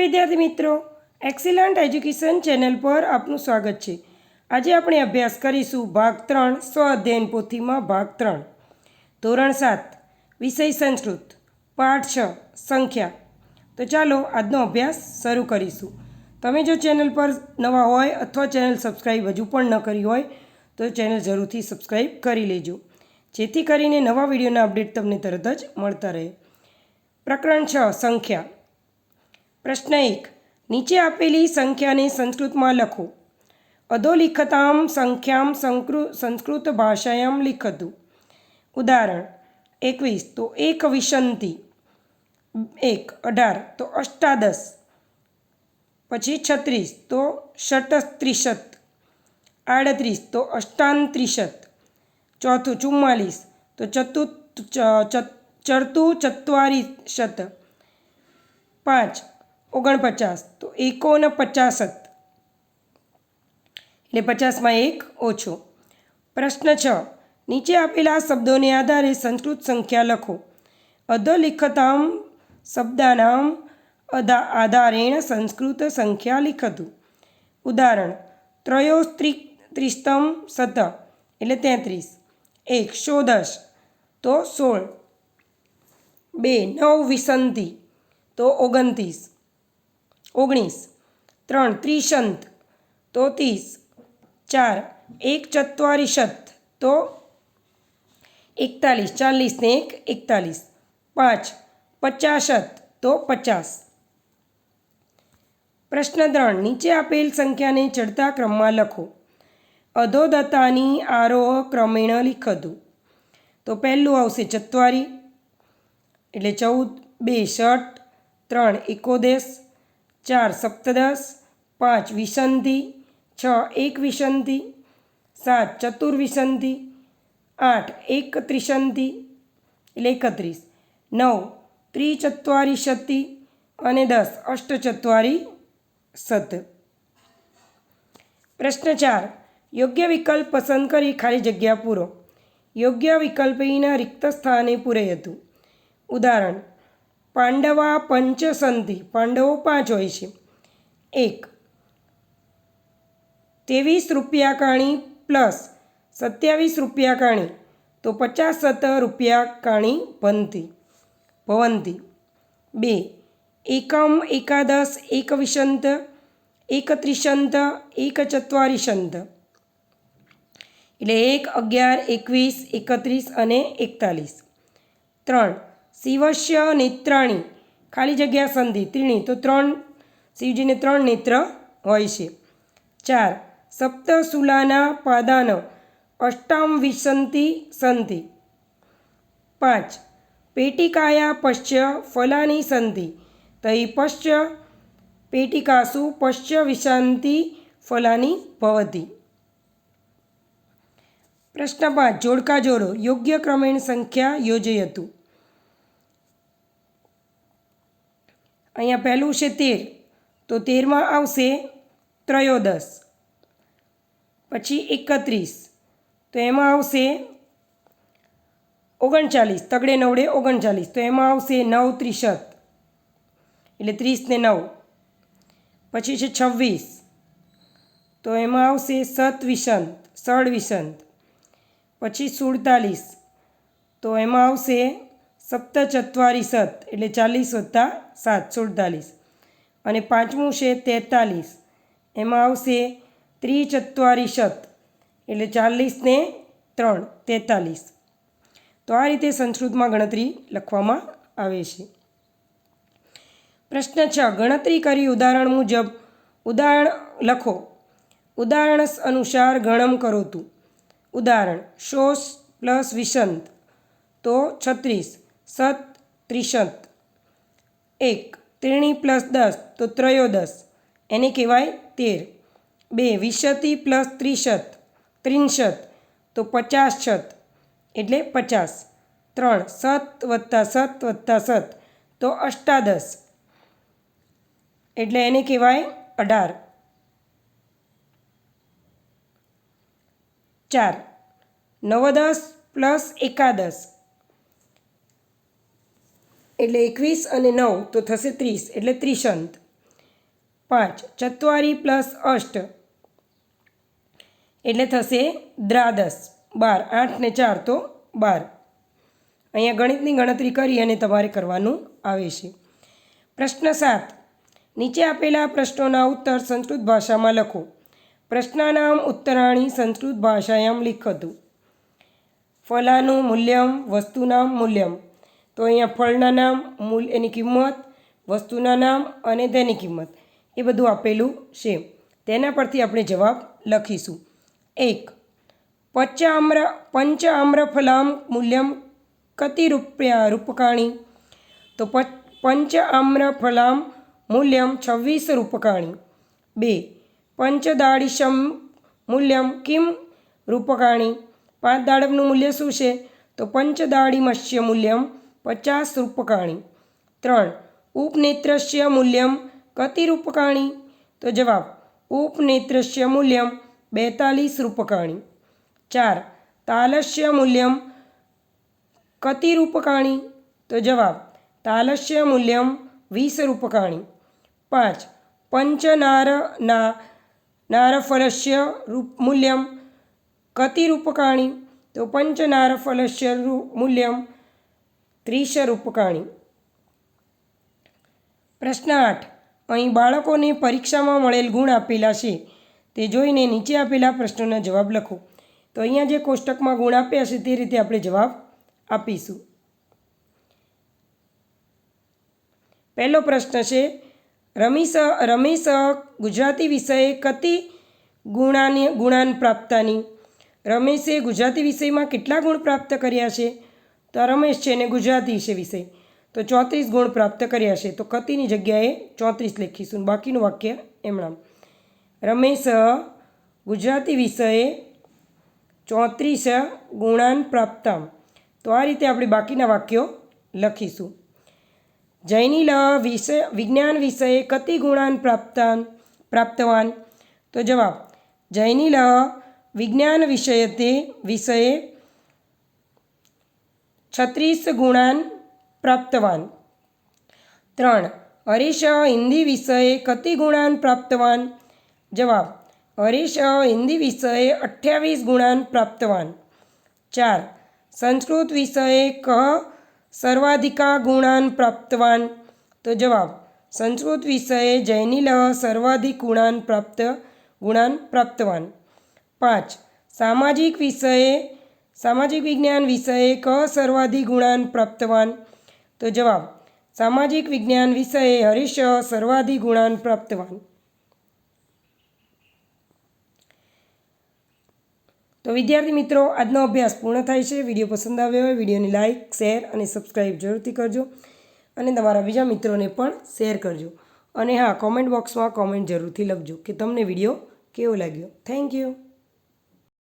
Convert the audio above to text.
વિદ્યાર્થી મિત્રો, excellent education channel પર આપનું સ્વાગત છે। આજે આપણે અભ્યાસ કરીશું ભાગ 3 સ્વ અધ્યયન પોથીમાં ભાગ 3 ધોરણ 7 વિષય સંસ્કૃત પાઠ 6 સંખ્યા। તો ચાલો આજનો અભ્યાસ શરૂ કરીશું। તમે જો ચેનલ પર નવા હોય અથવા ચેનલ સબસ્ક્રાઈબ હજુ પણ ન કરી હોય તો ચેનલ જરૂરથી સબસ્ક્રાઈબ કરી લેજો, જેથી કરીને નવા વિડીયોના અપડેટ તમને તરત જ મળતા રહે। પ્રકરણ 6 સંખ્યા। प्रश्न 1 नीचे आपेली संख्या ने संस्कृत में लखो। अधोलिखतां संख्यां संस्कृत भाषायां लिखतु। उदाहरण 21 तो एक विशंति, 1 18 तो अष्टादश, पछी 36 तो षट्त्रिशत, 38 तो अष्टात्रिशत, चौथुं 44 तो चतुश्चत्वारिशत, 5 49 तो 49 એટલે 50 एक ओछो। प्रश्न 6 नीचे आपेला शब्दों ने आधारे संस्कृत संख्या लखो। अधोलिखतां शब्दानां आधारेण संस्कृत संख्या लिखतु। उदाहरण त्रयोस्त्रिशतं शत એટલે 33, 1 षोडश तो 16, 2 नवविंशति तो 29, 3 त्रिशंत तो 30, 4 एक चत्वारिशत तो 41, 40 ने 41, 5 पचाशत तो 50। प्रश्न 3 नीचे आपेल संख्या ने चढ़ता क्रम में लखो। अधोदत्तानी आरोह क्रमेण लिखतु। तो पहलू आवशे चत्वारी एटले 14, 2 षट, 3 एकोदेश, 4 सप्तदश, 5 विशंति, 6 एक विशंति, 7 चतुर्विशंति, 8 एक त्रिशंति એટલે 31, 9 त्रिचत्वारिशति અને 10 अष्टचत्वारिशत। प्रश्न 4 योग्य विकल्प पसंद करी खाली जग्या पूरो। योग्य विकल्पना रिक्त स्थाने पूरयतु। उदाहरण पांडवा पंच संति पांडवों 5 होय छे। 1 23 रुपया काणी प्लस 27 रुपया काणी तो 50 रुपया काणी भवन्ति। 2 एकम एकादश एक विशंत एक त्रिशंत एक चत्वारिशंत એટલે 1 11 21 31 અને 41। 3 शिवस्य नेत्राणी खाली जग्या संधि त्रीणी तो 3 शिवजी ने 3 नेत्र होय छे। 4 सप्तशूलाना पादान अष्टाम विशंति सन्ति। 5 पेटिकाया पश्च फलानि सन्ति तयि पश्च पेटिकासु पश्च विशंति फलानि भवति। प्रश्न 5 जोड़का जोड़ो योग्य क्रमेण संख्या योजयतु। अहींया पहलू छे 13 तो 13 में आवशे त्रयोदश, पछी 31 तो एमां आवशे 39 तगड़े नवड़े 39 तो एमां आवशे 9 त्रिशत એટલે 30 ने 9, पछी छे 26 तो एमां आवशे 7 विशंत 16 विशंत, पछी 47 तो एमां आवशे सप्तचत्वारिशत એટલે 40 + 7 47 અને પાંચમું છે 43 એમાં આવશે ત્રિચત્વારિશત એટલે 40 ને 3 43। તો આ રીતે સંસ્કૃતમાં ગણતરી લખવામાં આવે છે। પ્રશ્ન 6 ગણતરી કરી ઉદાહરણ મુજબ ઉદાહરણ લખો। ઉદાહરણ અનુસાર ગણમ કરો તું। ઉદાહરણ શોષ પ્લસ વિશંત તો 36, 7 ત્રિશત, 1 त्रीणी प्लस 10 तो त्रयोदश एने कहेवाय 13। 2 विशति प्लस त्रिशत तो 50 एटले 50। 3 7 + 7 + 7 तो अष्टादश एटले एने कहेवाय 18। 4 नवदश प्लस एकादश એટલે 21 અને 9 તો થશે 30 એટલે ત્રિશંત। 5 ચત્વારી પ્લસ અષ્ટ એટલે થશે દ્રાદશ 12 8 ને 4 તો 12 અહીંયા ગણિતની ગણતરી કરી અને તમારે કરવાનું આવે છે। પ્રશ્ન 7 નીચે આપેલા પ્રશ્નોના ઉત્તર સંસ્કૃત ભાષામાં લખો। પ્રશ્નાનામ ઉત્તરાણી સંસ્કૃત ભાષાયામ લિખતું। ફલાનું મૂલ્યમ વસ્તુનામ મૂલ્યમ તો અહીંયા ફળના નામ મૂલ્ય એની કિંમત વસ્તુના નામ અને તેની કિંમત એ બધું આપેલું છે। તેના પરથી આપણે જવાબ લખીશું। 1 પંચ આમ્રફલામ મૂલ્યમ કતિ રૂપકાણી તો પંચ આમ્રફલામ મૂલ્યમ 26 રૂપકાણી। 2 પંચદાળિશમ મૂલ્યમ કિમ રૂપકાણી 5 દાડમનું મૂલ્ય શું છે તો પંચદાળિમસ્ય મૂલ્યમ 50 રૂપકાણી। 3 ઉપનેત્રસ્ય મૂલ્યમ કતિ રૂપકાણી તો જવાબ ઉપનેત્રસ્ય મૂલ્યમ 42 રૂપકાણી। 4 તાલસ્ય મૂલ્યમ કતિ રૂપકાણી તો જવાબ તાલસ્ય મૂલ્યમ 20 રૂપકાણી। 5 નારફલસ્ય મૂલ્યમ કતિ રૂપકાણી તો પંચનારફલસ્ય મૂલ્યમ 30 રૂપકાણી। પ્રશ્ન 8 અહીં બાળકોને પરીક્ષામાં મળેલ ગુણ આપેલા છે તે જોઈને નીચે આપેલા પ્રશ્નોના જવાબ લખો। તો અહીંયા જે કોષ્ટકમાં ગુણ આપ્યા છે તે રીતે આપણે જવાબ આપીશું। પહેલો પ્રશ્ન છે રમેશ ગુજરાતી વિષયે કતિ ગુણાન પ્રાપ્તાની રમેશે ગુજરાતી વિષયમાં કેટલા ગુણ પ્રાપ્ત કર્યા છે તો રમેશ છે ને ગુજરાતી છે વિષય તો 34 ગુણ પ્રાપ્ત કર્યા છે તો કતિની જગ્યાએ 34 લખીશું બાકીનું વાક્ય એમણામ રમેશ ગુજરાતી વિષયે 34 ગુણાન પ્રાપ્તામ તો આ રીતે આપણે બાકીના વાક્યો લખીશું। જૈનિલ વિજ્ઞાન વિષયે કતિ ગુણાન પ્રાપ્તવાન તો જવાબ જૈનિલ વિજ્ઞાન વિષયે 36 ગુણાન પ્રાપ્તવાન। 3 હરીશ હિન્દી વિષયે કતિ ગુણાન પ્રાપ્તવાન જવાબ હરીશ હિન્દી વિષયે 28 ગુણાન પ્રાપ્તવાન। 4 સંસ્કૃત વિષયે સર્વાધિકા ગુણાન પ્રાપ્તવાન તો જવાબ સંસ્કૃત વિષયે જૈનિલ સર્વાધિક ગુણાન પ્રાપ્તવાન। 5 સામાજિક વિજ્ઞાન વિષયે સર્વાધિક ગુણાન પ્રાપ્તવાન તો જવાબ સામાજિક વિજ્ઞાન વિષયે હરીશ સર્વાધિક ગુણાન પ્રાપ્તવાન। તો વિદ્યાર્થી મિત્રો આજનો અભ્યાસ પૂર્ણ થાય છે। વિડીયો પસંદ આવ્યો હોય વિડીયોને લાઇક શેર અને સબસ્ક્રાઈબ જરૂરથી કરજો અને તમારા બીજા મિત્રોને પણ શેર કરજો અને હા કોમેન્ટ બોક્સમાં કોમેન્ટ જરૂરથી લખજો કે તમને વિડીયો કેવો લાગ્યો। Thank you.